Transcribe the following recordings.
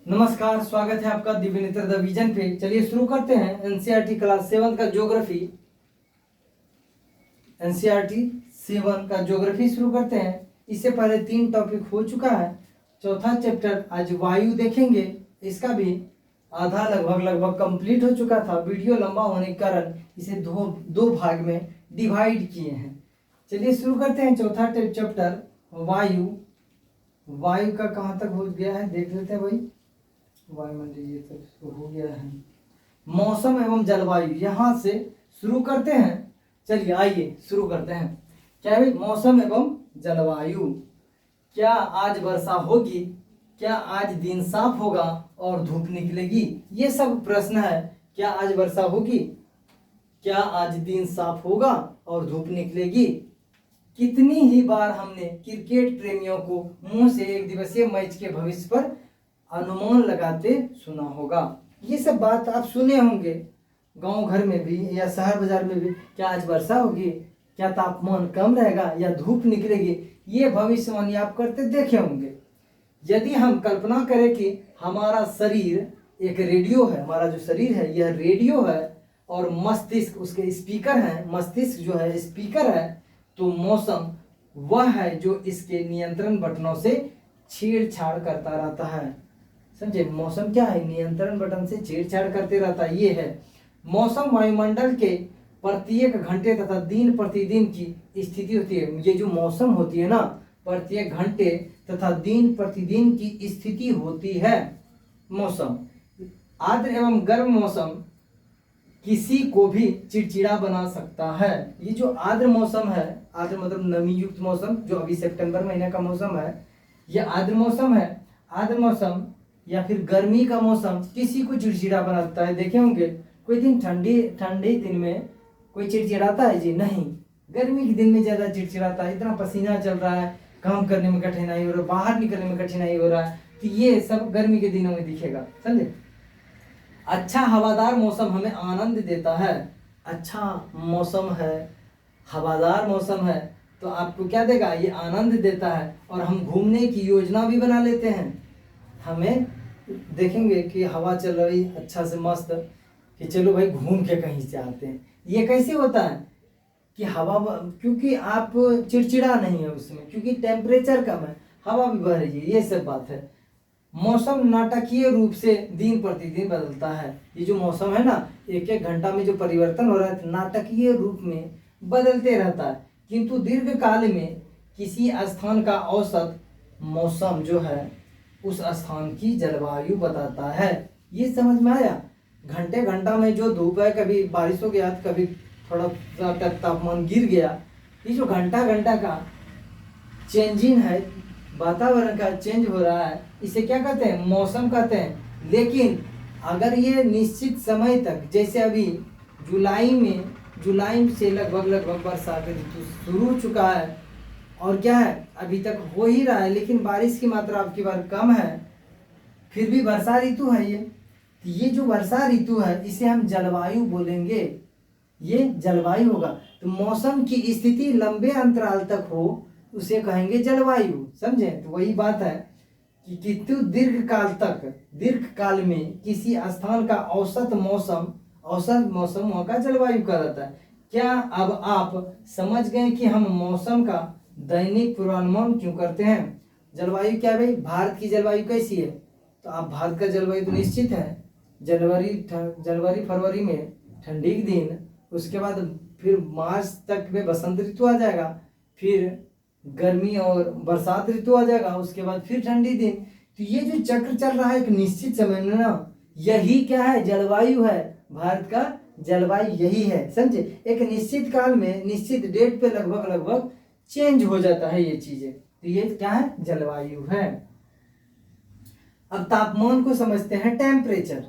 नमस्कार, स्वागत है आपका दिव्य नेत्र द विजन पे। चलिए शुरू करते हैं एनसीईआरटी क्लास 7 का ज्योग्राफी। एनसीईआरटी 7 का ज्योग्राफी शुरू करते हैं। इससे पहले 3 टॉपिक हो चुका है। चौथा चैप्टर आज वायु देखेंगे, इसका भी आधा लगभग कंप्लीट हो चुका था। वीडियो लंबा होने के कारण इसे दो भाग में डिवाइड किए हैं। चलिए शुरू करते हैं चौथा चैप्टर वायु। वायु का कहाँ तक हो गया है देख लेते हैं भाई। वायुमंडल ये तो हो गया है। मौसम एवं जलवायु यहाँ से शुरू करते हैं। चलिए आइए शुरू करते हैं। क्या है भाई? मौसम एवं जलवायु। क्या आज वर्षा होगी? क्या आज दिन साफ होगा और धूप निकलेगी? ये सब प्रश्न है। क्या आज वर्षा होगी? क्या आज दिन साफ होगा और धूप निकलेगी? कितनी ही बार हमने क्रिकेट प्रेमियों को मुंह से एक दिवसीय मैच के भविष्य पर अनुमान लगाते सुना होगा। ये सब बात आप सुने होंगे गांव घर में भी या शहर बाजार में भी। क्या आज वर्षा होगी? क्या तापमान कम रहेगा या धूप निकलेगी? ये भविष्यवाणी आप करते देखे होंगे। यदि हम कल्पना करें कि हमारा शरीर एक रेडियो है, हमारा जो शरीर है यह रेडियो है और मस्तिष्क उसके स्पीकर हैं, मस्तिष्क जो है स्पीकर है, तो मौसम वह है जो इसके नियंत्रण बटनों से छेड़छाड़ करता रहता है। समझे? मौसम क्या है? नियंत्रण बटन से छेड़छाड़ करते रहता है। ये है मौसम। वायुमंडल के प्रत्येक घंटे तथा दिन प्रतिदिन की स्थिति होती है। ये जो मौसम होती है ना, प्रत्येक घंटे तथा दिन प्रतिदिन की स्थिति होती है मौसम। आर्द्र एवं गर्म मौसम किसी को भी चिड़चिड़ा बना सकता है। ये जो आर्द्र मौसम है, आर्द्र मतलब नमी युक्त मौसम, जो अभी सितंबर महीने का मौसम है, यह आर्द्र मौसम है। आर्द्र मौसम या फिर गर्मी का मौसम किसी को चिड़चिड़ा बनाता है। देखे होंगे कोई दिन ठंडे दिन में कोई चिड़चिड़ाता है जी? नहीं। गर्मी के दिन में ज्यादा चिड़चिड़ाता है। इतना पसीना चल रहा है, काम करने में कठिनाई हो रहा है, बाहर निकलने में कठिनाई हो रहा है, तो ये सब गर्मी के दिनों में दिखेगा। समझे? अच्छा हवादार मौसम हमें आनंद देता है। अच्छा मौसम है, हवादार मौसम है, तो आपको क्या देगा? ये आनंद देता है और हम घूमने की योजना भी बना लेते हैं। हमें देखेंगे कि हवा चल रही अच्छा से मस्त, कि चलो भाई घूम के कहीं से आते हैं। ये कैसे होता है कि हवा, क्योंकि आप चिड़चिड़ा नहीं है उसमें, क्योंकि टेम्परेचर कम है, हवा भी बह रही है। ये सब बात है। मौसम नाटकीय रूप से दिन प्रतिदिन बदलता है। ये जो मौसम है ना, एक एक घंटा में जो परिवर्तन हो रहा है नाटकीय रूप में बदलते रहता है, किंतु दीर्घ काल में किसी स्थान का औसत मौसम जो है उस स्थान की जलवायु बताता है। ये समझ में आया? घंटे घंटा में जो धूप है, कभी बारिश हो गया, कभी थोड़ा तापमान गिर गया, ये जो घंटा घंटा का चेंजिंग है, वातावरण का चेंज हो रहा है, इसे क्या कहते हैं? मौसम कहते हैं। लेकिन अगर ये निश्चित समय तक, जैसे अभी जुलाई से लगभग बरसात का ऋतु शुरू हो चुका है और क्या है अभी तक हो ही रहा है, लेकिन बारिश की मात्रा आपकी बार कम है, फिर भी वर्षा ऋतु है ये जो वर्षा ऋतु है इसे हम जलवायु बोलेंगे। ये जलवायु होगा। तो मौसम की स्थिति लंबे अंतराल तक हो उसे कहेंगे जलवायु। समझे? तो वही बात है कि कितु दीर्घ काल में किसी स्थान का औसत मौसम वहाँ का जलवायु कहलाता है। क्या अब आप समझ गए कि हम मौसम का दैनिक पूर्वानुमान क्यों करते हैं? जलवायु क्या है भाई? भारत की जलवायु कैसी है? तो आप भारत का जलवायु तो निश्चित है। जनवरी फरवरी में ठंडी के दिन, उसके बाद फिर मार्च तक में बसंत ऋतु आ जाएगा, फिर गर्मी और बरसात ऋतु आ जाएगा, उसके बाद फिर ठंडी दिन। तो ये जो चक्र चल रहा है एक निश्चित समय में ना, यही क्या है? जलवायु है। भारत का जलवायु यही है। समझे? एक निश्चित काल में निश्चित डेट पे लगभग चेंज हो जाता है ये चीजें। तो ये क्या है? जलवायु है। अब तापमान को समझते हैं। टेम्परेचर,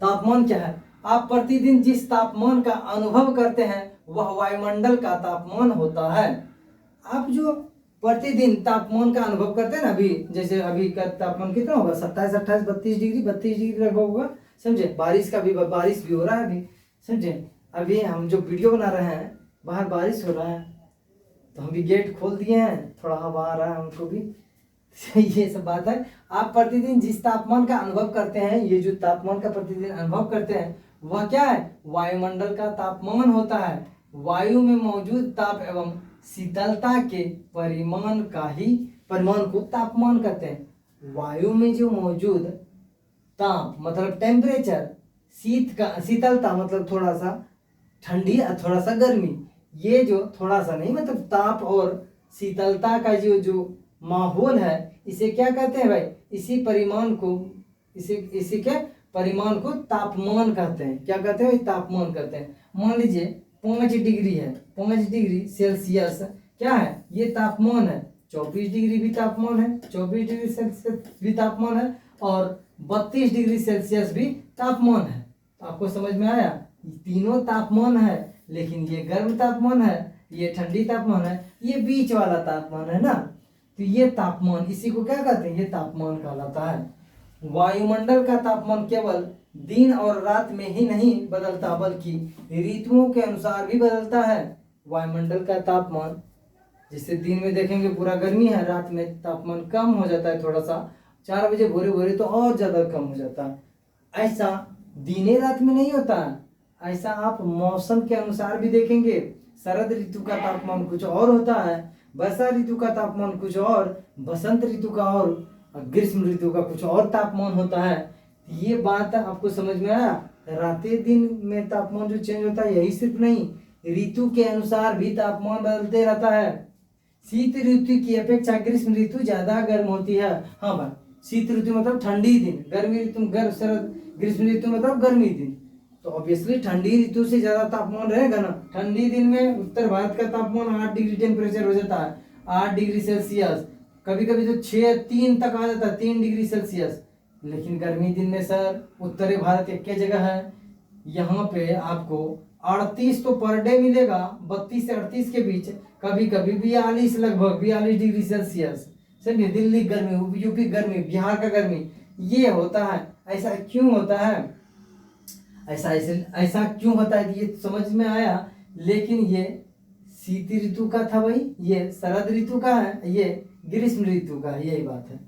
तापमान क्या है? आप प्रतिदिन जिस तापमान का अनुभव करते हैं वह वायुमंडल का तापमान होता है। आप जो प्रतिदिन तापमान का अनुभव करते हैं ना, अभी जैसे अभी का तापमान कितना होगा? 27, 28, 32 डिग्री लगभग होगा। समझे? बारिश भी हो रहा है अभी। समझे? अभी हम जो वीडियो बना रहे हैं बाहर बारिश हो रहा है, तो हम भी गेट खोल दिए हैं, थोड़ा हवा आ रहा है हमको भी, ये सब बात है। आप प्रतिदिन जिस तापमान का अनुभव करते हैं, ये जो तापमान का प्रतिदिन अनुभव करते हैं वह क्या है, वायुमंडल का तापमान होता है। वायु में मौजूद ताप एवं शीतलता के परिमाण को तापमान कहते हैं। वायु में जो मौजूद ताप मतलब टेम्परेचर, शीतलता मतलब थोड़ा सा ठंडी थोड़ा सा गर्मी, ये जो थोड़ा सा नहीं मतलब ताप और शीतलता का जो माहौल है, इसे क्या कहते हैं भाई, इसी के परिमाण को तापमान कहते हैं। क्या कहते हैं भाई, तापमान कहते हैं। मान लीजिए 5 डिग्री है, 5 डिग्री सेल्सियस क्या है, ये तापमान है। 24 डिग्री भी तापमान है, 24 डिग्री सेल्सियस भी तापमान है, और 32 डिग्री सेल्सियस भी तापमान है। आपको समझ में आया, तीनों तापमान है, लेकिन ये गर्म तापमान है, ये ठंडी तापमान है, ये बीच वाला तापमान है ना। तो ये तापमान, इसी को क्या कहते हैं, ये तापमान कहलाता है। वायुमंडल का तापमान केवल दिन और रात में ही नहीं बदलता, बल्कि ऋतुओं के अनुसार भी बदलता है। वायुमंडल का तापमान जैसे दिन में देखेंगे पूरा गर्मी है, रात में तापमान कम हो जाता है थोड़ा सा, 4 बजे भोरे भोरे तो और ज्यादा कम हो जाता है। ऐसा दिने रात में नहीं होता है। ऐसा आप मौसम के अनुसार भी देखेंगे। शरद ऋतु का तापमान कुछ और होता है, वर्षा ऋतु का तापमान कुछ और, बसंत ऋतु का और ग्रीष्म ऋतु का कुछ और तापमान होता है। ये बात आपको समझ में आया। रातें दिन में तापमान जो चेंज होता है, यही सिर्फ नहीं, ऋतु के अनुसार भी तापमान बदलते रहता है। शीत ऋतु की अपेक्षा ग्रीष्म ऋतु ज्यादा गर्म होती है। हाँ भाई, शीत ऋतु मतलब ठंडी दिन, गर्मी ऋतु शरद, ग्रीष्म ऋतु मतलब गर्मी दिन। तो ऑब्वियसली ठंडी ऋतु से ज्यादा तापमान रहेगा ना। ठंडी दिन में उत्तर भारत का तापमान 8 डिग्री टेम्परेचर हो जाता है, 8 डिग्री सेल्सियस, कभी कभी तो 3 तक आ जाता है, 3 डिग्री सेल्सियस। लेकिन गर्मी दिन में सर उत्तरी भारत एक जगह है, यहाँ पे आपको 38 तो पर डे मिलेगा, 32 से 38 के बीच, कभी कभी 42, लगभग 42 डिग्री सेल्सियस। समझे, दिल्ली गर्मी, यूपी गर्मी, बिहार का गर्मी, ये होता है। ऐसा क्यों होता है, ऐसा क्यों होता है, ये समझ में आया। लेकिन ये शीत ऋतु का था भाई, ये शरद ऋतु का है, ये ग्रीष्म ऋतु का है, यही बात है।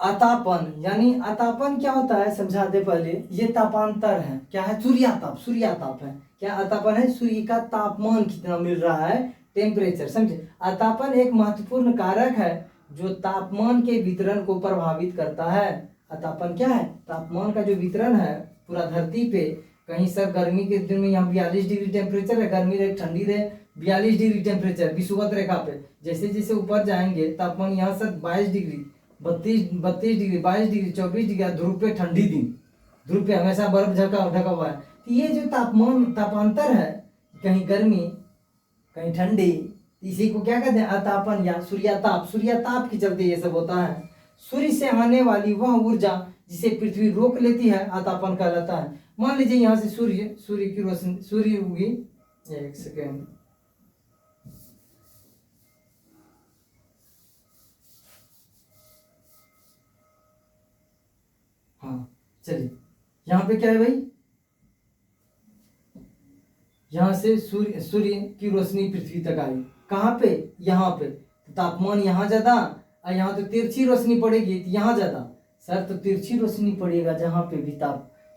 अतापन, यानी अतापन क्या होता है समझाते पहले। ये तापांतर है, क्या है, सूर्याताप है। क्या अतापन है, सूर्य का तापमान कितना मिल रहा है, टेम्परेचर। समझे, अतापन एक महत्वपूर्ण कारक है जो तापमान के वितरण को प्रभावित करता है। अतापन क्या है, तापमान का जो वितरण है पूरा धरती पे। कहीं सर गर्मी के दिन में यहाँ 42 डिग्री टेम्परेचर है, गर्मी रहे ठंडी रहे, 42 डिग्री टेम्परेचर विषुवत रेखा पे। जैसे जैसे ऊपर जाएंगे तापमान यहाँ sir 22 degree, 32 degree, 22 degree, 24 degree, ध्रुव पे ठंडी दिन, ध्रुव पे हमेशा बर्फ ढका हुआ है। तो ये जो तापांतर है, कहीं गर्मी कहीं ठंडी, इसी को क्या कहते हैं, अतापन या सूर्याताप के चलते ये सब होता है। सूर्य से आने वाली वह ऊर्जा जिसे पृथ्वी रोक लेती है अतापन कहलाता है। मान लीजिए यहाँ से सूर्य की रोशनी, सूर्य होगी, एक सेकेंड, हाँ चलिए, यहाँ पे क्या है भाई, यहाँ से सूर्य की रोशनी पृथ्वी तक आई, कहाँ पे, यहाँ पे। तापमान यहाँ ज्यादा, और यहाँ तो तिरछी रोशनी पड़ेगी, तो यहाँ ज्यादा। सर तो तिरछी रोशनी पड़ेगा जहाँ पे भी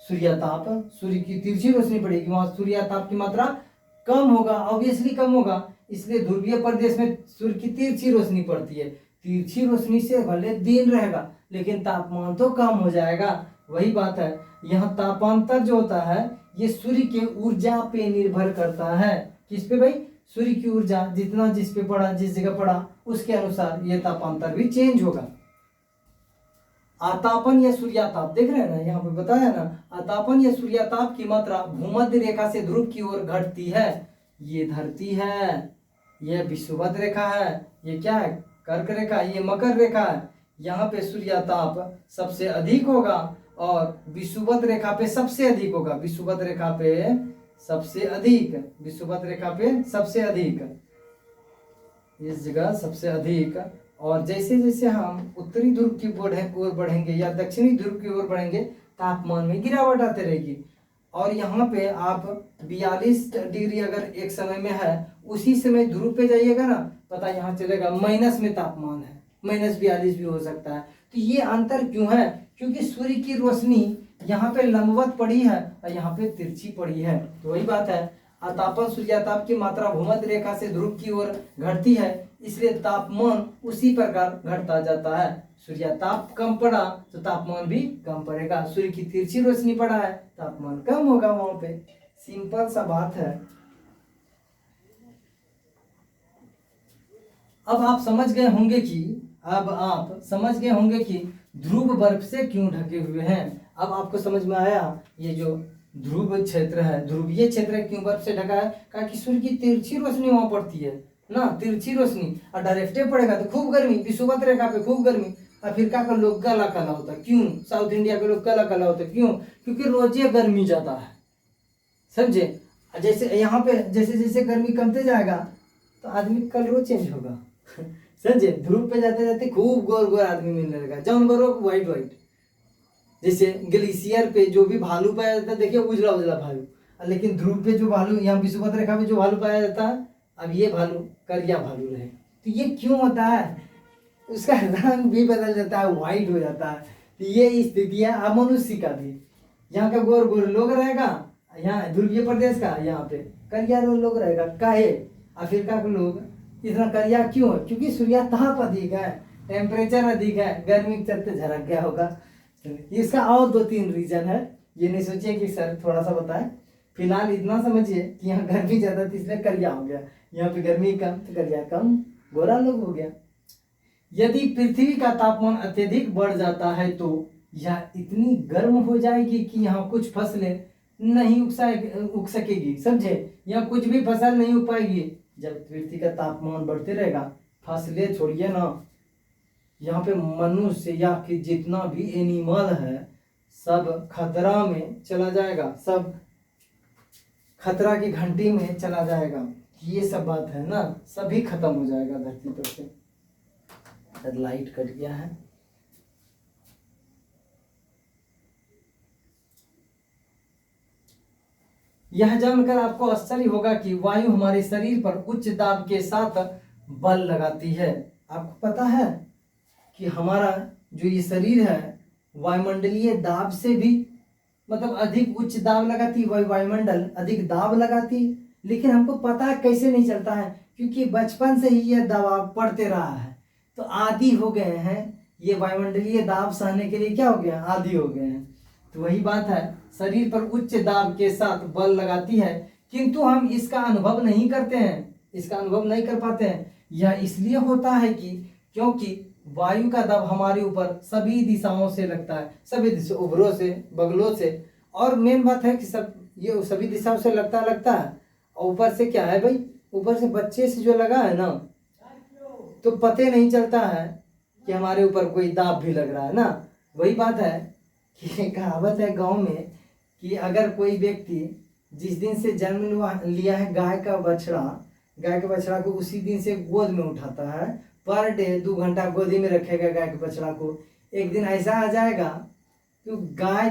सूर्याताप, सूर्य की तिरछी रोशनी पड़ेगी, वहां सूर्याताप की मात्रा कम होगा, ऑब्वियसली कम होगा। इसलिए ध्रुवीय प्रदेश में सूर्य की तिरछी रोशनी पड़ती है। तिरछी रोशनी से भले दिन रहेगा, लेकिन तापमान तो कम हो जाएगा। वही बात है, यहाँ तापांतर जो होता है ये सूर्य के ऊर्जा पे निर्भर करता है। किस पे भाई, सूर्य की ऊर्जा जितना जिस पे पड़ा, जिस जगह पड़ा, उसके अनुसार ये तापांतर भी चेंज होगा। आतापन या सूर्याताप देख रहे हैं ना, यहाँ पे बताया ना, आतापन या सूर्याताप की मात्रा भूमध्य रेखा से ध्रुव की ओर घटती है। ये धरती है, ये विषुवत रेखा है, ये क्या है, कर्क रेखा, ये मकर रेखा है। यहाँ पे सूर्याताप सबसे अधिक होगा और विषुवत रेखा पे सबसे अधिक होगा, विषुवत रेखा पे सबसे अधिक, विषुवत रेखा पे सबसे अधिक, इस जगह सबसे अधिक। और जैसे जैसे हम उत्तरी ध्रुव की ओर बढ़ेंगे या दक्षिणी ध्रुव की ओर बढ़ेंगे, तापमान में गिरावट आती रहेगी। और यहाँ पे आप 42 डिग्री अगर एक समय में है, उसी समय ध्रुव पे जाइएगा ना, पता यहाँ चलेगा माइनस में तापमान है। -42 भी हो सकता है। तो ये अंतर क्यों है? क्योंकि सूर्य की रोशनी यहाँ पे लंबवत पड़ी है और यहाँ पे तिरछी पड़ी है। तो वही बात है, तापन सूर्याताप की मात्रा भूमध्य रेखा से ध्रुव की ओर घटती है, इसलिए तापमान उसी प्रकार घटता जाता है। सूर्याताप कम पड़ा तो तापमान भी कम पड़ेगा। सूर्य की तिरछी रोशनी पड़ा है, तापमान कम होगा वहां पे। सिंपल सा बात है। अब आप समझ गए होंगे कि ध्रुव बर्फ से क्यों ढके हुए हैं। अब आपको समझ में आया ये जो ध्रुव क्षेत्र है, ध्रुवीय क्षेत्र क्यों बर्फ से ढका है? क्योंकि सूर्य की तिरछी रोशनी वहां पड़ती है ना, तिरछी रोशनी, और डायरेक्टे पड़ेगा तो खूब गर्मी, विषुवत रेखा पे खूब गर्मी। अफ्रीका का लोग काला काला होता है, क्यों? साउथ इंडिया के लोग काला काला होते हैं, क्यों? क्योंकि रोजे गर्मी ज्यादा है, समझे? जैसे यहाँ पे जैसे जैसे गर्मी कमते जाएगा तो आदमी का कलर चेंज होगा समझे? ध्रुव पे जाते जाते खूब गोर गोर आदमी मिलने लगा, जानवरों को व्हाइट व्हाइट। जैसे ग्लेशियर पे जो भी भालू पाया जाता है, देखिए उजला उजला भालू, लेकिन ध्रुव पे जो भालू, यहाँ विषुवत रेखा पे जो भालू पाया जाता है, अब ये भालू करिया भालू रहे। तो ये क्यों होता है? उसका रंग भी बदल जाता है, व्हाइट हो जाता है। तो ये स्थिति है मनुष्य का भी। यहाँ का गोर गोर लोग रहेगा, यहाँ ध्रुवीय प्रदेश का यहाँ पे करिया लोग रहेगा। काहे अफ्रीका के लोग इतना करिया क्यों है? क्योंकि सूर्यताप अधिक है, टेम्परेचर अधिक है, गर्मी के चलते झरक गया होगा। इसका और 2-3 रीजन है, ये नहीं सोचिए कि सर थोड़ा सा बताए। फिलहाल इतना समझिए कि यहाँ गर्मी ज्यादा थी इसलिए करिया हो गया, यहाँ पे गर्मी कम तो करिया कम, गोरा लोग हो गया। यदि पृथ्वी का तापमान अत्यधिक बढ़ जाता है तो यह इतनी गर्म हो जाएगी कि यहाँ कुछ फसलें नहीं उग सकेगी, समझे? यहाँ कुछ भी फसल नहीं उग पाएगी। जब पृथ्वी का तापमान बढ़ते रहेगा, फसलें छोड़िए ना, यहाँ पे मनुष्य या कि जितना भी एनिमल है सब खतरा में चला जाएगा, सब खतरा की घंटी में चला जाएगा। ये सब बात है ना, सभी खत्म हो जाएगा धरती पर से। लाइट कट गया है। यह जानकर आपको आश्चर्य होगा कि वायु हमारे शरीर पर उच्च दाब के साथ बल लगाती है। आपको पता है कि हमारा जो ये शरीर है वायुमंडलीय दाब से भी मतलब अधिक उच्च दाब लगाती है, वायुमंडल अधिक दाब लगाती है, लेकिन हमको पता है कैसे नहीं चलता है, क्योंकि बचपन से ही यह दबाव पड़ते रहा है, तो आदी हो गए हैं। ये वायुमंडलीय दाब सहने के लिए क्या हो गया? आदी हो गए हैं। तो वही बात है, शरीर पर उच्च दाब के साथ बल लगाती है, किंतु हम इसका अनुभव नहीं करते हैं, इसका अनुभव नहीं कर पाते हैं। यह इसलिए होता है कि क्योंकि वायु का दबाव हमारे ऊपर सभी दिशाओं से लगता है, सभी दिशाओं, ऊपरों से, बगलों से, और मेन बात है कि सब ये सभी दिशाओं से लगता है। और ऊपर से क्या है भाई? ऊपर से बच्चे से जो लगा है ना, तो पते नहीं चलता है कि हमारे ऊपर कोई दाब भी लग रहा है ना। वही बात है कि कहावत है गांव में कि अगर कोई व्यक्ति जिस दिन से जन्म लिया है गाय का बछड़ा को उसी दिन से गोद में उठाता है, पर डे 2 घंटा गोदी में रखेगा गाय के बछड़ा को। एक दिन ऐसा आ जाएगा तो गाय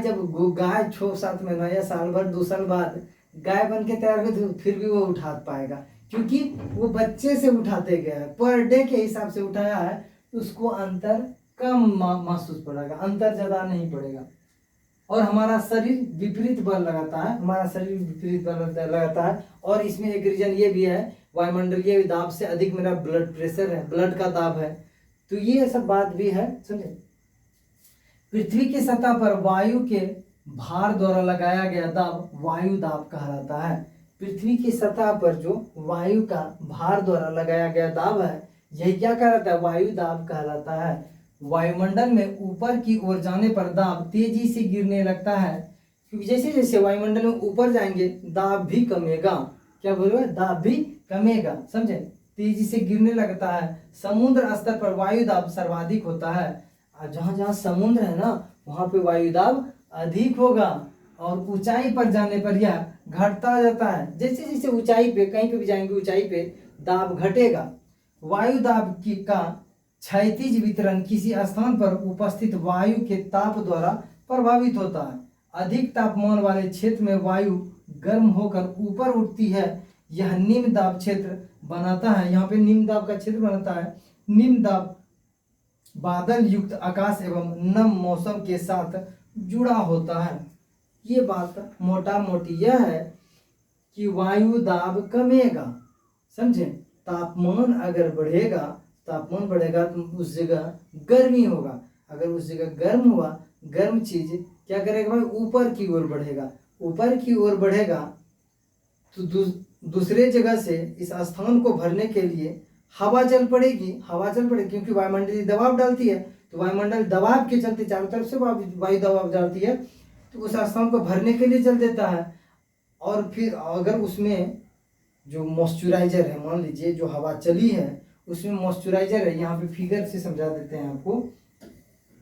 6-7 महीना या साल भर 2 साल बाद गाय बन के तैयार हो तो फिर भी वो उठा पाएगा, क्योंकि वो बच्चे से उठाते गया है, पर डे के हिसाब से उठाया है, तो उसको अंतर कम महसूस पड़ेगा, अंतर ज्यादा नहीं पड़ेगा। और हमारा शरीर विपरीत बल लगाता है, और इसमें एक रीजन ये भी है, वायुमंडलीय दाब से अधिक मेरा ब्लड प्रेशर है, ब्लड का दाब है, तो ये सब बात भी है, समझे? पृथ्वी की सतह पर वायु के भार द्वारा लगाया गया दाब वायु दाब कहलाता है। पृथ्वी की सतह पर जो वायु का भार द्वारा लगाया गया दाब है, यही क्या कहलाता है? वायु दाब कहलाता है। वायुमंडल में ऊपर की ओर जाने पर दाब तेजी से गिरने लगता है, क्योंकि जैसे जैसे वायुमंडल में ऊपर जाएंगे दाब भी कमेगा। क्या बोलो? दाब भी कमेगा, समझे? तेजी से गिरने लगता है। समुद्र स्तर पर वायु दाब सर्वाधिक होता है, और जहाँ जहाँ समुद्र है ना वहाँ पे वायु दाब अधिक होगा, और ऊंचाई पर जाने पर यह घटता जाता है। जैसे जैसे ऊंचाई पे कहीं पे भी जाएंगे ऊंचाई पे दाब घटेगा। वायु दाब का क्षैतिज वितरण किसी स्थान पर उपस्थित वायु के ताप द्वारा प्रभावित होता है। अधिक तापमान वाले क्षेत्र में वायु गर्म होकर ऊपर उठती है, यह निम्न दाब क्षेत्र बनाता है। यहाँ पे निम्न दाब का क्षेत्र बनाता है। निम्न दाब बादल युक्त आकाश एवं नम मौसम के साथ जुड़ा होता है। ये बात मोटा मोटी यह है कि वायु दाब कमेगा, समझे। तापमान अगर बढ़ेगा, तापमान बढ़ेगा तो उस जगह गर्मी होगा। अगर उस जगह गर्म हुआ, गर्म चीज क्या करेगा भाई, ऊपर की ओर बढ़ेगा। ऊपर की ओर बढ़ेगा तो दूसरे जगह से इस स्थान को भरने के लिए हवा चल पड़ेगी। हवा चल पड़ेगी क्योंकि वायुमंडलीय दबाव डालती है, तो वायुमंडल दबाव के चलते चारों तरफ से वायु दबाव डालती है, तो उस स्थान को भरने के लिए चल देता है। और फिर अगर उसमें जो मॉइस्चराइजर है, मान लीजिए जो हवा चली है उसमें मॉइस्चराइजर है, यहाँ पे फिगर से समझा देते हैं आपको।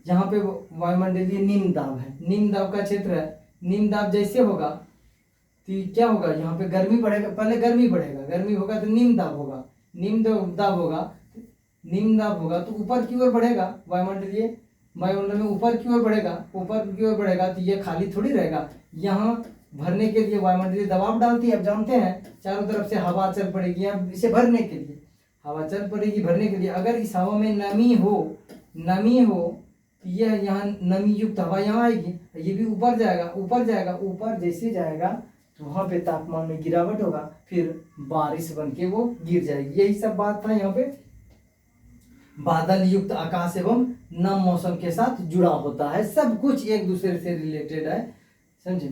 यहाँ पे वायुमंडलीय निम्न दाब है, निम्न दाब का क्षेत्र है। निम्न दाब जैसे होगा तो क्या होगा, यहाँ पे गर्मी बढ़ेगा, पहले गर्मी बढ़ेगा, गर्मी होगा तो निम्न दाब होगा, निम्न दाब होगा, निम्न दाब होगा तो ऊपर की ओर बढ़ेगा। वायुमंडल में ऊपर की ओर बढ़ेगा, ऊपर की ओर बढ़ेगा तो ये खाली थोड़ी रहेगा। यहाँ भरने के लिए वायुमंडलीय दबाव डालती है, अब जानते हैं चारों तरफ से हवा चल पड़ेगी अब इसे भरने के लिए, हवा चल पड़ेगी भरने के लिए। अगर इस हवा में नमी हो तो यह यहाँ नमी युक्त हवा यहाँ आएगी, ये भी ऊपर जाएगा, ऊपर जैसे जाएगा तो वहाँ पे तापमान में गिरावट होगा, फिर बारिश बन के वो गिर जाएगी। यही सब बात था यहाँ पे। बादल युक्त आकाश एवं नम मौसम के साथ जुड़ा होता है, सब कुछ एक दूसरे से रिलेटेड है, समझे।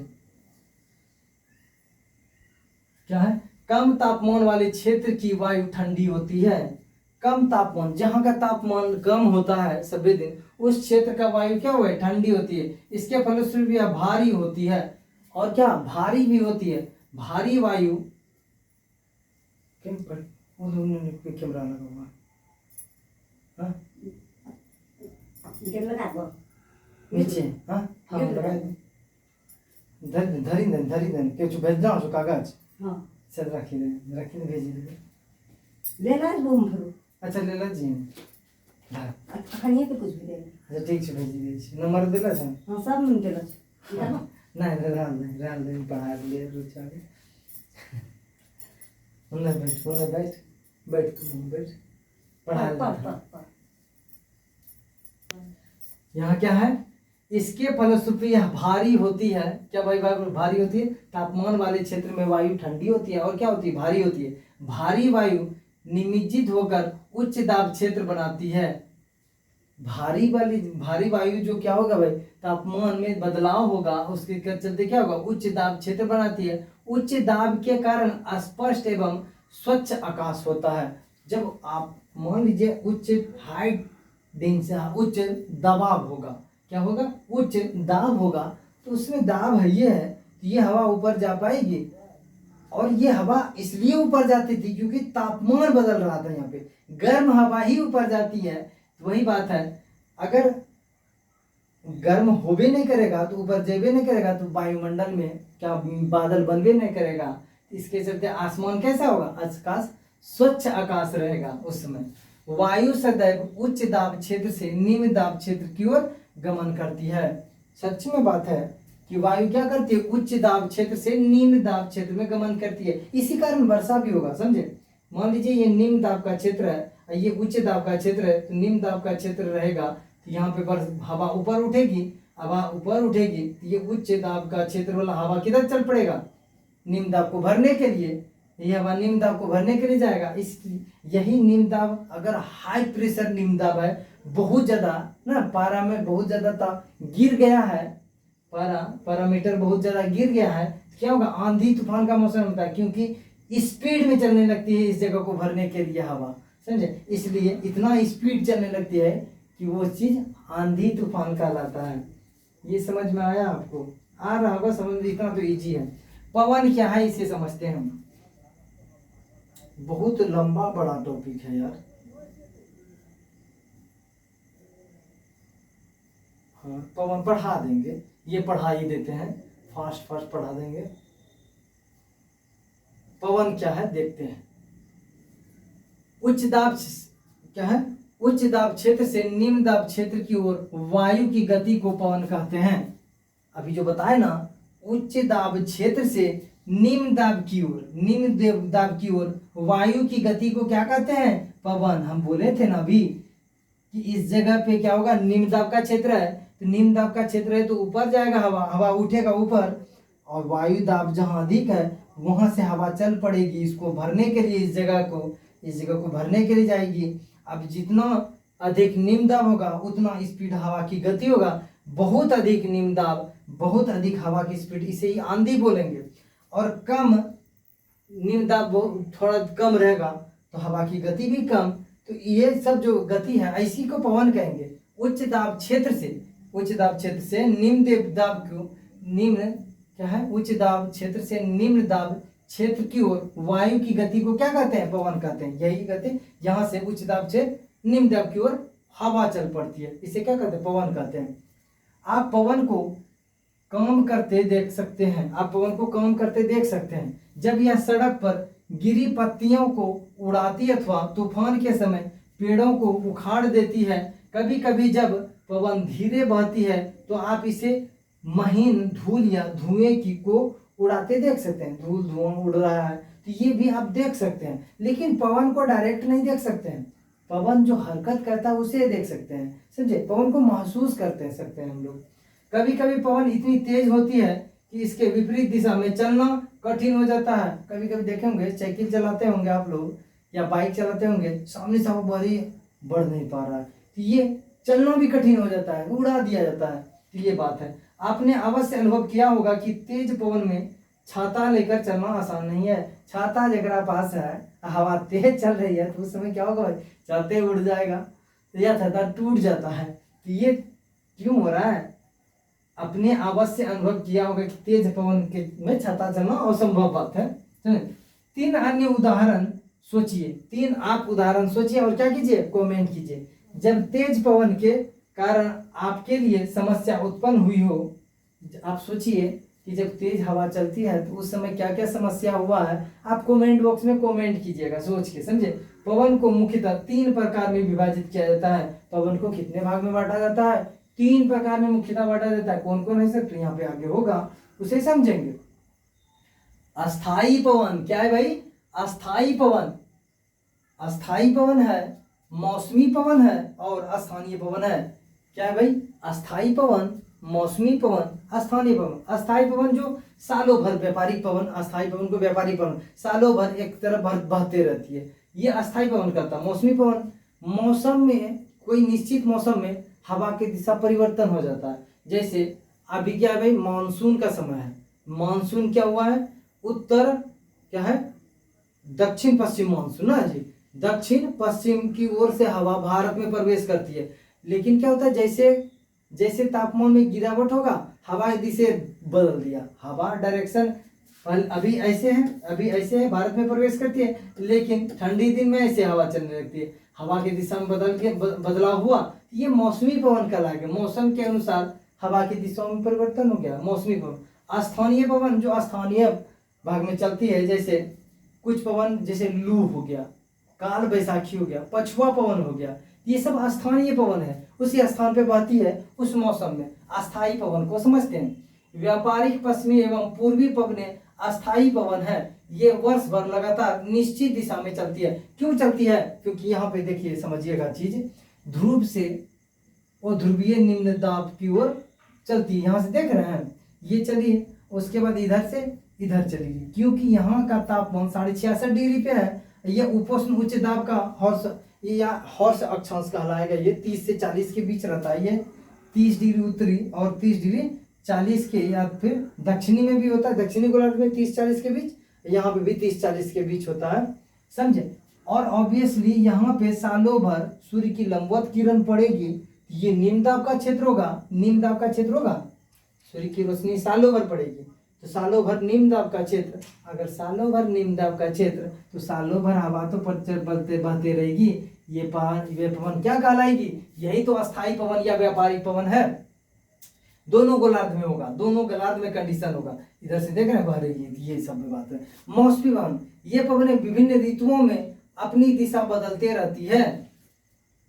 क्या है, कम तापमान वाले क्षेत्र की वायु ठंडी होती है। कम तापमान, जहां का तापमान कम होता है सभी दिन, उस क्षेत्र का वायु क्या हुआ है, ठंडी होती है। इसके फलस्वरूप यह भारी होती है, और क्या भारी भी होती है। भारी वायु कैमरा लगा हुआ नीचे, हाँ धरी देन के जो भेजना हो कागज, हाँ चल रखी दे भेजी दे ले ला रूम भरो। अच्छा ले ला जी, अखनिए के कुछ भी दे। अच्छा ठीक है भेजी दे, नंबर देला छ, हां सब नंबर देला छ। नहीं राल दे पढ़ा ले रुचा के उन्हें बैठ तुम बैठ पढ़ा। यहाँ क्या है, इसके फलस्वरूप यह भारी होती है। क्या भाई भारी होती है, तापमान वाले क्षेत्र में वायु ठंडी होती है और क्या होती है, भारी होती है। भारी वायु निमज्जित होकर उच्च दाब क्षेत्र बनाती है। भारी वायु जो क्या होगा भाई, तापमान में बदलाव होगा, उसके चलते क्या होगा, उच्च दाब क्षेत्र बनाती है। उच्च दाब के कारण स्पष्ट एवं स्वच्छ आकाश होता है। जब आप मान लीजिए उच्च हाइट दिन से उच्च दबाव होगा, क्या होगा, उच्च दाब होगा, तो उसमें दाब है ये हवा ऊपर जा पाएगी। और ये हवा इसलिए ऊपर जाती थी क्योंकि तापमान बदल रहा था, यहाँ पे गर्म हवा ही ऊपर जाती है। तो वही बात है, अगर गर्म होबे नहीं करेगा तो ऊपर जेबे नहीं करेगा तो वायुमंडल में क्या बादल बनबे नहीं करेगा। इसके चलते आसमान कैसा होगा, आकाश स्वच्छ आकाश रहेगा। उस समय वायु सदैव उच्च दाब क्षेत्र से निम्न दाब क्षेत्र की ओर गमन करती है। सच में बात है कि वायु क्या करती है, उच्च दाब क्षेत्र से निम्न दाब क्षेत्र में गमन करती है। इसी कारण वर्षा भी होगा, समझे। मान लीजिए ये निम्न दाब का क्षेत्र है, ये उच्च दाब का क्षेत्र है, तो निम्न दाब का क्षेत्र रहेगा तो यहाँ पे हवा ऊपर उठेगी, हवा ऊपर उठेगी तो ये उच्च दाब का क्षेत्र वाला हवा किधर चल पड़ेगा, निम्न दाब को भरने के लिए। ये हवा निम्न दाब को भरने के लिए जाएगा। इस यही निम्न दाब, अगर हाई प्रेशर निम्न दाब है, बहुत ज्यादा ना, पारा में बहुत ज्यादा गिर गया है, पैरामीटर बहुत ज्यादा गिर गया है, क्या होगा, आंधी तूफान का मौसम होता है, क्योंकि स्पीड में चलने लगती है इस जगह को भरने के लिए हवा, समझे। इसलिए इतना स्पीड चलने लगती है कि वो चीज आंधी तूफान कहलाता है। ये समझ में आया आपको, आ रहा होगा समझ, इतना तो इजी है। पवन क्या है इसे समझते हैं हम। बहुत लंबा बड़ा टॉपिक है यार। हाँ पवन पढ़ा देंगे, ये पढ़ा ही देते हैं, फास्ट पढ़ा देंगे। पवन क्या है देखते हैं। उच्च दाब क्या है, उच्च दाब क्षेत्र से निम्न दाब क्षेत्र की ओर वायु की गति को पवन कहते हैं। अभी जो बताए ना, उच्च दाब क्षेत्र से निम्न दाब की ओर वायु की गति को क्या कहते हैं, पवन। हम बोले थे ना अभी, कि इस जगह पे क्या होगा, निम्न दाब का क्षेत्र है, तो निम्न दाब का क्षेत्र है तो ऊपर जाएगा हवा, हवा उठेगा ऊपर, और वायु दाब जहाँ अधिक है वहां से हवा चल पड़ेगी इसको भरने के लिए, इस जगह को भरने के लिए जाएगी। अब जितना अधिक निम्न दाब होगा उतना स्पीड हवा की गति होगा, बहुत अधिक निम्न दाब, बहुत अधिक हवा की स्पीड, इसे ही आंधी बोलेंगे। और कम निम्न दाब थोड़ा कम रहेगा तो हवा की गति भी कम, तो ये सब जो गति है ऐसी को पवन कहेंगे। उच्च दाब क्षेत्र से निम्न दाब को, निम्न क्या है, उच्च दाब क्षेत्र से निम्न दाब क्षेत्र की ओर वायु की गति को क्या कहते हैं, पवन कहते हैं। यही गति यहाँ से उच्च दाब से निम्न दाब की ओर हवा चल पड़ती है, इसे क्या कहते हैं, पवन कहते हैं। आप पवन को काम करते देख सकते हैं, जब यह सड़क पर गिरी पत्तियों को उड़ाती अथवा तूफान के समय पेड़ों को उखाड़ देती है। कभी कभी जब पवन धीरे बहती है तो आप इसे महीन धूल या धुएं की को उड़ाते देख सकते हैं। धूल धुआं उड़ रहा है तो ये भी आप देख सकते हैं, लेकिन पवन को डायरेक्ट नहीं देख सकते हैं। पवन जो हरकत करता है उसे देख सकते हैं, समझे, पवन को महसूस करते हैं सकते हैं हम लोग। कभी कभी पवन इतनी तेज होती है कि इसके विपरीत दिशा में चलना कठिन हो जाता है। कभी कभी देखे होंगे, साइकिल चलाते होंगे आप लोग या बाइक चलाते होंगे, सामने से वो बढ़ नहीं पा रहा है तो ये चलना भी कठिन हो जाता है, उड़ा दिया जाता है। तो ये बात है, आपने अवश्य अनुभव किया होगा कि तेज पवन में छाता लेकर चलना आसान नहीं है। छाता लेकर पास है, हवा तेज चल रही है तो उस समय क्या होगा भाई, चलते उड़ जाएगा या छाता टूट जाता है। तो ये क्यों हो रहा है, अपने अवश्य अनुभव किया होगा कि तेज पवन के में छाता चलना असंभव बात है। 3 अन्य उदाहरण सोचिए, 3 आप उदाहरण सोचिए और क्या कीजिए, कमेंट कीजिए। जब तेज पवन के कारण आपके लिए समस्या उत्पन्न हुई हो, आप सोचिए कि जब तेज हवा चलती है तो उस समय क्या क्या समस्या हुआ है, आप कमेंट बॉक्स में कमेंट कीजिएगा सोच के, समझे। पवन को मुख्यतः 3 प्रकार में विभाजित किया जाता है। पवन को कितने भाग में बांटा जाता है, 3 प्रकार में मुख्यतः बांटा जाता है। कौन कौन है सर, तो यहाँ पे आगे होगा उसे समझेंगे। अस्थाई पवन क्या है भाई, अस्थाई पवन, अस्थाई पवन है, मौसमी पवन है और स्थानीय पवन है। क्या है भाई, अस्थाई पवन, मौसमी पवन, स्थानीय पवन। अस्थाई पवन जो सालों भर, व्यापारिक पवन, अस्थाई पवन को व्यापारिक पवन, सालों भर एक तरफ बहते रहती है, ये अस्थाई पवन करता है। मौसमी पवन, मौसम में कोई निश्चित मौसम में हवा की दिशा परिवर्तन हो जाता है। जैसे अभी क्या है भाई, मानसून का समय है, मानसून क्या हुआ है, उत्तर क्या है, दक्षिण पश्चिम मानसून ना जी, दक्षिण पश्चिम की ओर से हवा भारत में प्रवेश करती है। लेकिन क्या होता है, जैसे जैसे तापमान में गिरावट होगा, हवा की दिशा बदल दिया, हवा डायरेक्शन अभी ऐसे है भारत में प्रवेश करती है, लेकिन ठंडी दिन में ऐसे हवा चलने लगती है, हवा की दिशा में बदलाव हुआ, ये मौसमी पवन कहलाएगा। मौसम के अनुसार हवा की दिशा में परिवर्तन हो गया, मौसमी पवन। स्थानीय पवन जो स्थानीय भाग में चलती है, जैसे कुछ पवन, जैसे लू हो गया, काल बैसाखी हो गया, पछुआ पवन हो गया, ये सब स्थानीय पवन है, उसी स्थान पे बहती है उस मौसम में, अस्थाई पवन को समझते हैं। व्यापारिक पश्चिमी एवं पूर्वी पवनें अस्थाई पवन है, ये वर्ष भर लगातार निश्चित दिशा में चलती है। क्यों चलती है, क्योंकि यहाँ पे देखिए समझिएगा चीज, ध्रुव से वो ध्रुवीय निम्न दाब की ओर चलती है, यहाँ से देख रहे हैं ये चली, उसके बाद इधर से इधर चलेगी, क्योंकि यहाँ का तापमान 66.5 डिग्री पे है। ये उपोष्ण उच्च दाब का हॉर्स अक्षांश कहलाएगा, ये 30 से 40 के बीच रहता है। ये 30 डिग्री उत्तरी और 30 डिग्री 40 के, या फिर दक्षिणी में भी होता है, दक्षिणी गोलार्ध में 30-40 के बीच, यहाँ पे भी 30-40 के बीच होता है, समझे। और ऑब्वियसली यहाँ पे सालों भर सूर्य की लंबवत किरण पड़ेगी, ये निम्न दाब का क्षेत्र होगा, निम्न दाब का क्षेत्र होगा, सूर्य की रोशनी सालों भर पड़ेगी, तो सालों भर निम्न दाब का क्षेत्र, अगर सालों भर निम्न दाब का क्षेत्र तो सालों भर हवा तो बहते रहेगी, ये पवन क्या कहलाएगी, यही तो अस्थाई पवन या व्यापारिक पवन है। दोनों गोलार्ध में होगा, दोनों गोलार्ध में कंडीशन होगा, इधर से देख रहे हैं बह रही है, ये सब बात है। मौसमी पवन, ये पवनें विभिन्न ऋतुओं में अपनी दिशा बदलते रहती है।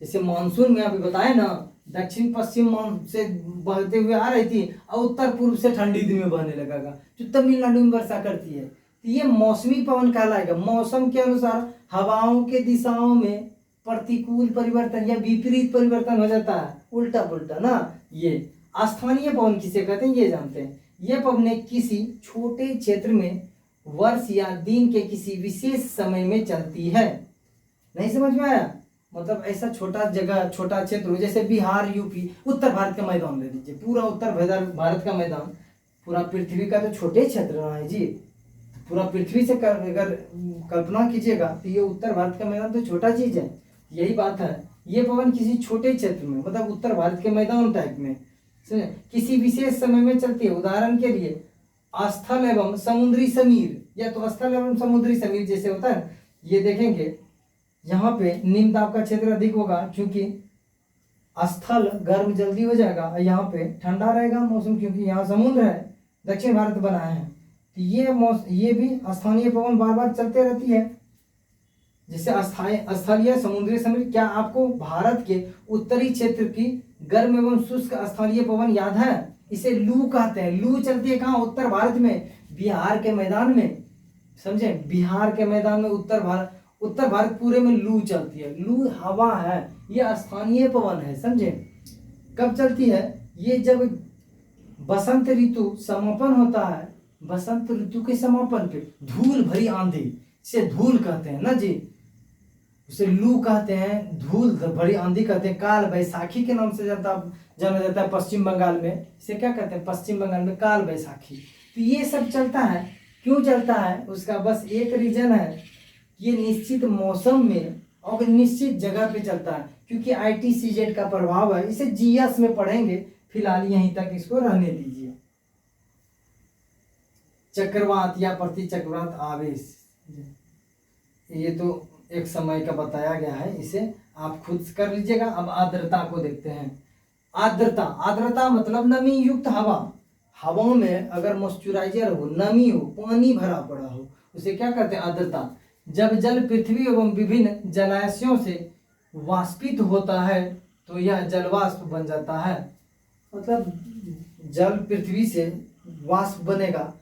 जैसे मानसून में अभी बताए ना, दक्षिण पश्चिम से बहते हुए आ रही थी और उत्तर पूर्व से ठंडी दिन में बहने लगेगा, जो तमिलनाडु में वर्षा करती है, तो ये मौसमी पवन कहलाएगा। मौसम के अनुसार हवाओं के दिशाओं में प्रतिकूल परिवर्तन या विपरीत परिवर्तन हो जाता है, उल्टा पुल्टा ना। ये स्थानीय पवन किसे कहते हैं ये जानते हैं। ये पवनें किसी छोटे क्षेत्र में वर्ष या दिन के किसी विशेष समय में चलती है। नहीं समझ में आया? मतलब ऐसा छोटा जगह, छोटा क्षेत्र हो, जैसे बिहार, यूपी, उत्तर भारत का मैदान ले लीजिए, पूरा उत्तर भारत का मैदान, पूरा पृथ्वी का तो छोटे क्षेत्र रहा है जी, पूरा पृथ्वी से अगर कल्पना कीजिएगा तो ये उत्तर भारत का मैदान तो छोटा चीज है। यही बात है, ये पवन किसी छोटे क्षेत्र में, मतलब उत्तर भारत के मैदान टाइप में, समझे, किसी विशेष समय में चलती है। उदाहरण के लिए स्थल एवं समुद्री समीर, या तो स्थल एवं समुद्री समीर जैसे होता है, ये देखेंगे यहाँ पे निम्न दाब का क्षेत्र अधिक होगा, क्योंकि स्थल गर्म जल्दी हो जाएगा और यहाँ पे ठंडा रहेगा मौसम, क्योंकि यहाँ समुद्र है, दक्षिण भारत बना है। तो ये भी स्थानीय पवन बार बार चलते रहती है। जैसे स्थलीय समुद्री समीर, क्या आपको भारत के उत्तरी क्षेत्र की गर्म एवं शुष्क स्थलीय पवन याद है? इसे लू कहते हैं। लू चलती है कहाँ? उत्तर भारत में, बिहार के मैदान में, समझे, बिहार के मैदान में उत्तर भारत पूरे में लू चलती है। लू हवा है, ये स्थानीय पवन है, समझे। कब चलती है? ये जब बसंत ऋतु समापन होता है, बसंत ऋतु के समापन पे धूल भरी आंधी, से धूल कहते हैं ना जी, उसे लू कहते हैं, धूल भरी आंधी कहते हैं। काल बैसाखी के नाम से जाना जाता है पश्चिम बंगाल में, इसे क्या कहते हैं? पश्चिम बंगाल में काल बैसाखी। तो ये सब चलता है, क्यों चलता है? उसका बस एक रीजन है, ये निश्चित मौसम में और निश्चित जगह पे चलता है, क्योंकि ITCZ का प्रभाव है। इसे GS में पढ़ेंगे, फिलहाल यहीं तक इसको रहने दीजिए। चक्रवात या प्रति चक्रवात आवेश, ये तो एक समय का बताया गया है, इसे आप खुद कर लीजिएगा। अब आर्द्रता को देखते हैं। आर्द्रता मतलब नमी युक्त हवा, हवाओं में अगर मॉइस्चराइजर हो, नमी हो, पानी भरा पड़ा हो, उसे क्या कहते हैं? आर्द्रता। जब जल पृथ्वी एवं विभिन्न जलाशयों से वाष्पित होता है तो यह जलवाष्प बन जाता है। मतलब जल पृथ्वी से वाष्प बनेगा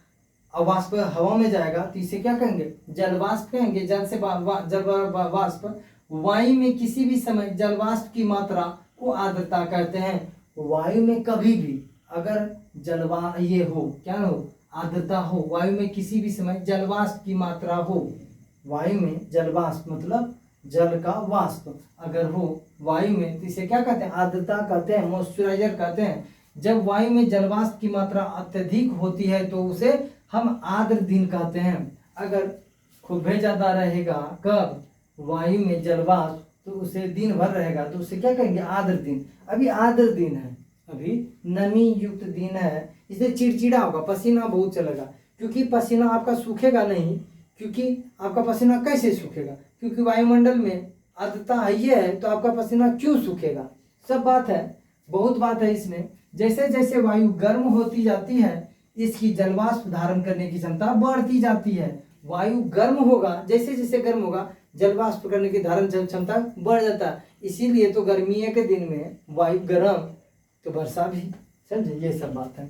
और वाष्प हवा में जाएगा तो इसे क्या कहेंगे? जलवाष्प कहेंगे। जल से वाष्प, वायु में किसी भी समय जलवाष्प की मात्रा को आर्द्रता कहते हैं। वायु में कभी भी अगर ये हो, क्या हो? आर्द्रता हो, वायु में किसी भी समय जलवाष्प की मात्रा हो, वायु में जलवाष्प मतलब जल का वाष्प अगर हो वायु में, तो इसे क्या कहते हैं? आर्द्रता कहते हैं, मॉइस्चराइजर कहते हैं। जब वायु में जलवाष्प की मात्रा अत्यधिक होती है तो उसे हम आर्द्र दिन कहते हैं। अगर खूब ज्यादा रहेगा, कब? वायु में जलवाष्प, तो उसे दिन भर रहेगा तो उसे क्या कहेंगे? आर्द्र दिन। अभी आर्द्र दिन है, अभी नमी युक्त दिन है, इसलिए चिड़चिड़ा होगा, पसीना बहुत चलेगा, क्योंकि पसीना आपका सूखेगा नहीं। क्योंकि आपका पसीना कैसे सूखेगा? क्योंकि वायुमंडल में आर्द्रता ये है, तो आपका पसीना क्यों सूखेगा? सब बात है, बहुत बात है इसमें। जैसे जैसे वायु गर्म होती जाती है, इसकी जलवाष्प धारण करने की क्षमता बढ़ती जाती है। वायु गर्म होगा, जैसे जैसे गर्म होगा जलवाष्प करने की धारण क्षमता बढ़ जाता है। इसीलिए तो गर्मियों के दिन में वायु गर्म तो वर्षा भी, समझे, ये सब बात है।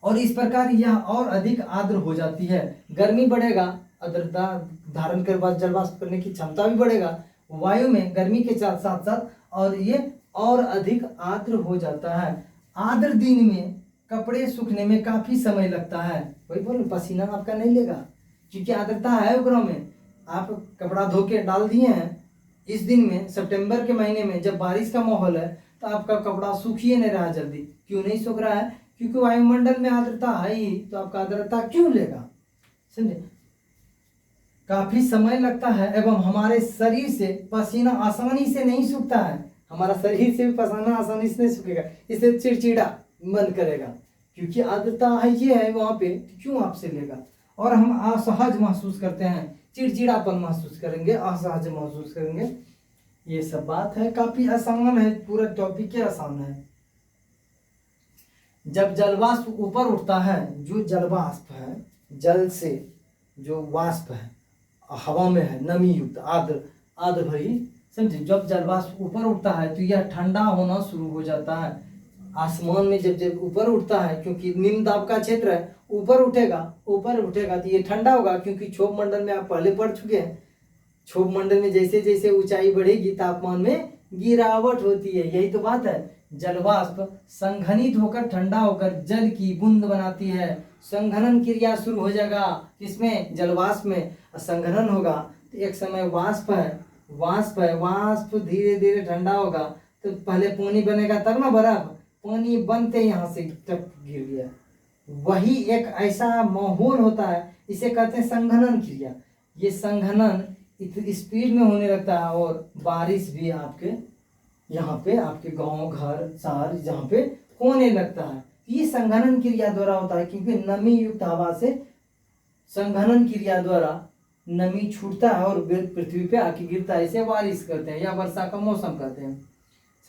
और इस प्रकार यह और अधिक आर्द्र हो जाती है। गर्मी बढ़ेगा, आर्द्रता धारण कर बाद जलवाष्प करने की क्षमता भी बढ़ेगा वायु में गर्मी के साथ साथ, और ये और अधिक आर्द्र हो जाता है। आर्द्र दिन में कपड़े सूखने में काफी समय लगता है। वही बोलो, पसीना आपका नहीं लेगा, क्योंकि आर्द्रता है उपग्रह में। आप कपड़ा धो के डाल दिए हैं, इस दिन में सितंबर के महीने में जब बारिश का माहौल है तो आपका कपड़ा सूखिए नहीं रहा जल्दी। क्यों नहीं सूख रहा है? क्योंकि वायुमंडल में आर्द्रता है ही, तो आपका आर्द्रता क्यों लेगा? समझे, काफी समय लगता है एवं हमारे शरीर से पसीना आसानी से नहीं सूखता है। हमारा शरीर से भी पसीना आसानी से नहीं सूखेगा, इसे चिड़चिड़ा मन करेगा, क्योंकि आर्द्रता है ये है वहां पे, क्यों आपसे लेगा? और हम असहज महसूस करते हैं, चिड़चिड़ापन महसूस करेंगे, असहज महसूस करेंगे। ये सब बात है, काफी आसान है, पूरा टॉपिक ही आसान है। जब जलवाष्प ऊपर उठता है, जो जलवाष्प है, जल से जो वाष्प है हवा में है, नमी युक्त आर्द्र भरी, समझे, जब जलवाष्प ऊपर उठता है तो यह ठंडा होना शुरू हो जाता है। आसमान में जब जब ऊपर उठता है, क्योंकि निम्न दाब का क्षेत्र है, ऊपर उठेगा तो ये ठंडा होगा, क्योंकि क्षोभ मंडल में आप पहले पढ़ चुके हैं, क्षोभ मंडल में जैसे जैसे ऊंचाई बढ़ेगी तापमान में गिरावट होती है। यही तो बात है। जलवाष्प संघनित होकर ठंडा होकर जल की बूंद बनाती है। संघनन क्रिया शुरू हो जाएगा किसमें? जलवाष्प में। संघनन होगा तो एक समय वाष्प है, वाष्प धीरे धीरे ठंडा होगा तो पहले पानी बनेगा तब ना बर्फ, पानी बनते यहाँ से टप गिर गया। वही एक ऐसा माहौल होता है, इसे कहते हैं संघनन क्रिया। ये संघनन स्पीड में होने लगता है और बारिश भी आपके यहाँ पे आपके गांव घर शहर जहाँ पे होने लगता है। ये संघनन क्रिया द्वारा होता है क्योंकि नमी युक्त हवा से संघनन क्रिया द्वारा नमी छूटता है और पृथ्वी पे आके गिरता है। इसे बारिश कहते हैं या वर्षा का मौसम कहते हैं।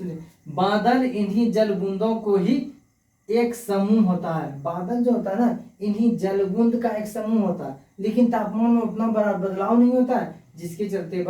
सुनिए, बादल इन्हीं जल बूंदों को ही एक समूह होता है। बादल जो होता है ना, इन्हीं जल बूंद का एक समूह होता है, लेकिन तापमान में उतना बड़ा बदलाव नहीं होता है, जिसके चलते